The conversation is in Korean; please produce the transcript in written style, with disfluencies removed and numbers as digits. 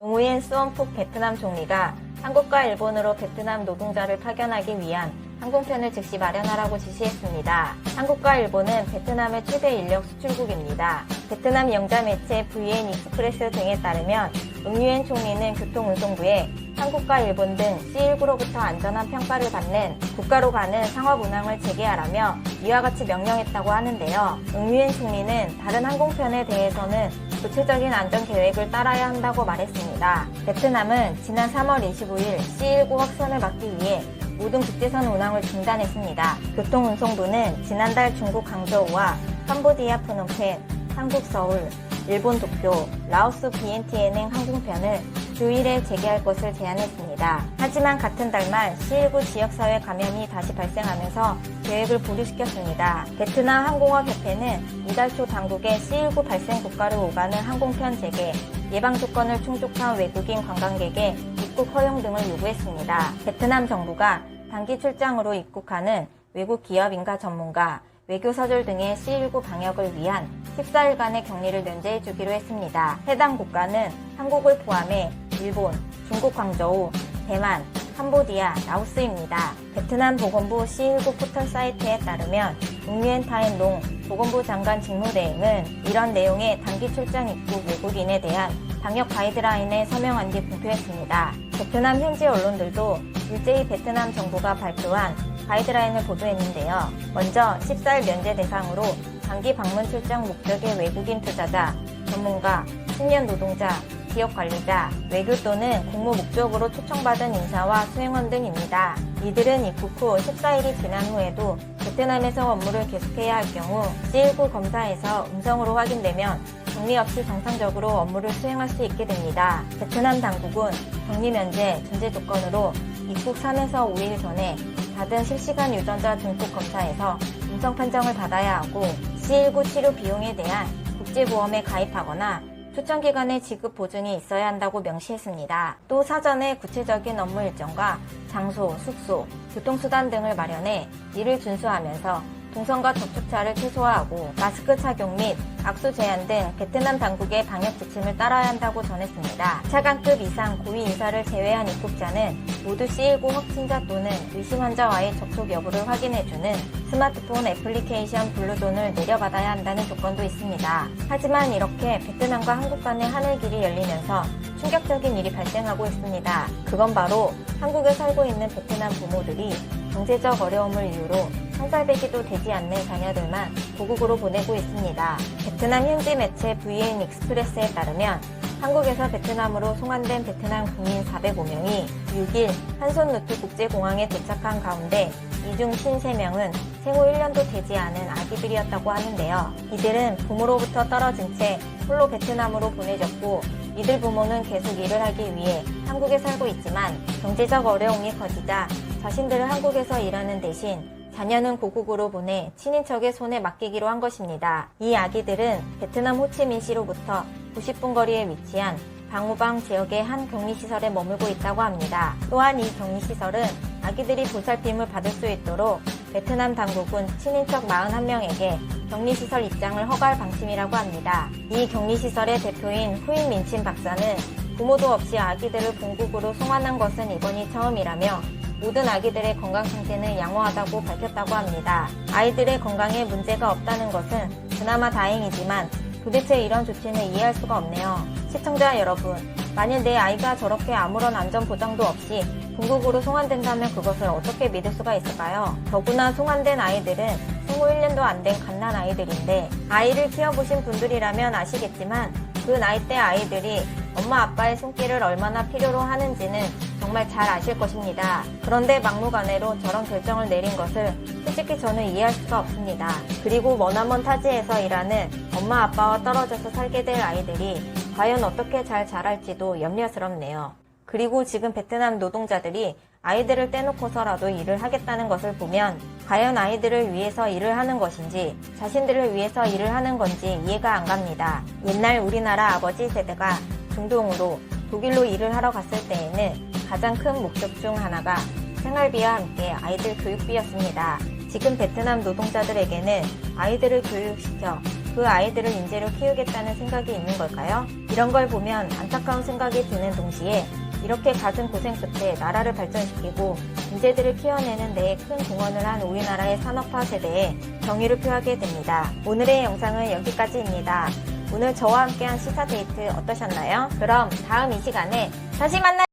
응우옌 수원푹 베트남 총리가 한국과 일본으로 베트남 노동자를 파견하기 위한 항공편을 즉시 마련하라고 지시했습니다. 한국과 일본은 베트남의 최대 인력 수출국입니다. 베트남 영자 매체 VN 익스프레스 등에 따르면 응우옌 총리는 교통운송부에 한국과 일본 등 C19로부터 안전한 평가를 받는 국가로 가는 상업 운항을 재개하라며 이와 같이 명령했다고 하는데요. 응우옌 총리는 다른 항공편에 대해서는 구체적인 안전 계획을 따라야 한다고 말했습니다. 베트남은 지난 3월 25일 C19 확산을 막기 위해 모든 국제선 운항을 중단했습니다. 교통운송부는 지난달 중국 강저우와 캄보디아 프놈펜, 한국 서울, 일본 도쿄, 라오스 비엔티엔행 항공편을 주 1회 재개할 것을 제안했습니다. 하지만 같은 달 말 C19 지역사회 감염이 다시 발생하면서 계획을 보류시켰습니다. 베트남 항공업협회는 이달 초 당국에 C19 발생 국가를 오가는 항공편 재개, 예방 조건을 충족한 외국인 관광객의 입국 허용 등을 요구했습니다. 베트남 정부가 단기 출장으로 입국하는 외국 기업인가 전문가, 외교사절 등의 C19 방역을 위한 14일간의 격리를 면제해 주기로 했습니다. 해당 국가는 한국을 포함해 일본, 중국 광저우, 대만, 캄보디아, 라오스입니다. 베트남 보건부 C19 포털 사이트에 따르면 응우옌 타엔 농 보건부 장관 직무대행은 이런 내용의 단기 출장 입국 외국인에 대한 방역 가이드라인에 서명한 뒤 공표했습니다. 베트남 현지 언론들도 일제히 베트남 정부가 발표한 가이드라인을 보도했는데요. 먼저 14일 면제 대상으로 단기 방문 출장 목적의 외국인 투자자, 전문가,青年 노동자, 기업 관리자, 외교 또는 공무 목적으로 초청받은 인사와 수행원 등입니다. 이들은 입국 후 14일이 지난 후에도 베트남에서 업무를 계속해야 할 경우 C19 검사에서 음성으로 확인되면 격리 없이 정상적으로 업무를 수행할 수 있게 됩니다. 베트남 당국은 격리 면제 전제 조건으로 입국 3에서 5일 전에 받은 실시간 유전자 증폭 검사에서 음성 판정을 받아야 하고 C19 치료 비용에 대한 국제보험에 가입하거나 초청기간의 지급 보증이 있어야 한다고 명시했습니다. 또 사전에 구체적인 업무 일정과 장소, 숙소, 교통수단 등을 마련해 이를 준수하면서 동선과 접촉차를 최소화하고 마스크 착용 및 악수 제한 등 베트남 당국의 방역 지침을 따라야 한다고 전했습니다. 차관급 이상 고위 인사를 제외한 입국자는 모두 C19 확진자 또는 의심 환자와의 접촉 여부를 확인해주는 스마트폰 애플리케이션 블루존을 내려받아야 한다는 조건도 있습니다. 하지만 이렇게 베트남과 한국 간의 하늘길이 열리면서 충격적인 일이 발생하고 있습니다. 그건 바로 한국에 살고 있는 베트남 부모들이 경제적 어려움을 이유로 1살배기도 되지 않는 자녀들만 고국으로 보내고 있습니다. 베트남 현지 매체 VN 익스프레스에 따르면 한국에서 베트남으로 송환된 베트남 국민 405명이 6일 한손루트 국제공항에 도착한 가운데 이 중 53명은 생후 1년도 되지 않은 아기들이었다고 하는데요. 이들은 부모로부터 떨어진 채 홀로 베트남으로 보내졌고 이들 부모는 계속 일을 하기 위해 한국에 살고 있지만 경제적 어려움이 커지자 자신들을 한국에서 일하는 대신 자녀는 고국으로 보내 친인척의 손에 맡기기로 한 것입니다. 이 아기들은 베트남 호치민시로부터 90분 거리에 위치한 방우방 지역의 한 격리시설에 머물고 있다고 합니다. 또한 이 격리시설은 아기들이 보살핌을 받을 수 있도록 베트남 당국은 친인척 41명에게 격리시설 입장을 허가할 방침이라고 합니다. 이 격리시설의 대표인 후인 민친 박사는 부모도 없이 아기들을 본국으로 송환한 것은 이번이 처음이라며 모든 아기들의 건강 상태는 양호하다고 밝혔다고 합니다. 아이들의 건강에 문제가 없다는 것은 그나마 다행이지만 도대체 이런 조치는 이해할 수가 없네요. 시청자 여러분, 만일 내 아이가 저렇게 아무런 안전 보장도 없이 본국으로 송환된다면 그것을 어떻게 믿을 수가 있을까요? 더구나 송환된 아이들은 생후 1년도 안 된 갓난 아이들인데 아이를 키워보신 분들이라면 아시겠지만 그 나이대 아이들이 엄마 아빠의 손길을 얼마나 필요로 하는지는 정말 잘 아실 것입니다. 그런데 막무가내로 저런 결정을 내린 것을 솔직히 저는 이해할 수가 없습니다. 그리고 머나먼 타지에서 일하는 엄마 아빠와 떨어져서 살게 될 아이들이 과연 어떻게 잘 자랄지도 염려스럽네요. 그리고 지금 베트남 노동자들이 아이들을 떼놓고서라도 일을 하겠다는 것을 보면 과연 아이들을 위해서 일을 하는 것인지 자신들을 위해서 일을 하는 건지 이해가 안 갑니다. 옛날 우리나라 아버지 세대가 중동으로 독일로 일을 하러 갔을 때에는 가장 큰 목적 중 하나가 생활비와 함께 아이들 교육비였습니다. 지금 베트남 노동자들에게는 아이들을 교육시켜 그 아이들을 인재로 키우겠다는 생각이 있는 걸까요? 이런 걸 보면 안타까운 생각이 드는 동시에 이렇게 갖은 고생 끝에 나라를 발전시키고 인재들을 키워내는 데에 큰 공헌을 한 우리나라의 산업화 세대에 경의를 표하게 됩니다. 오늘의 영상은 여기까지입니다. 오늘 저와 함께한 시사데이트 어떠셨나요? 그럼 다음 이 시간에 다시 만나요!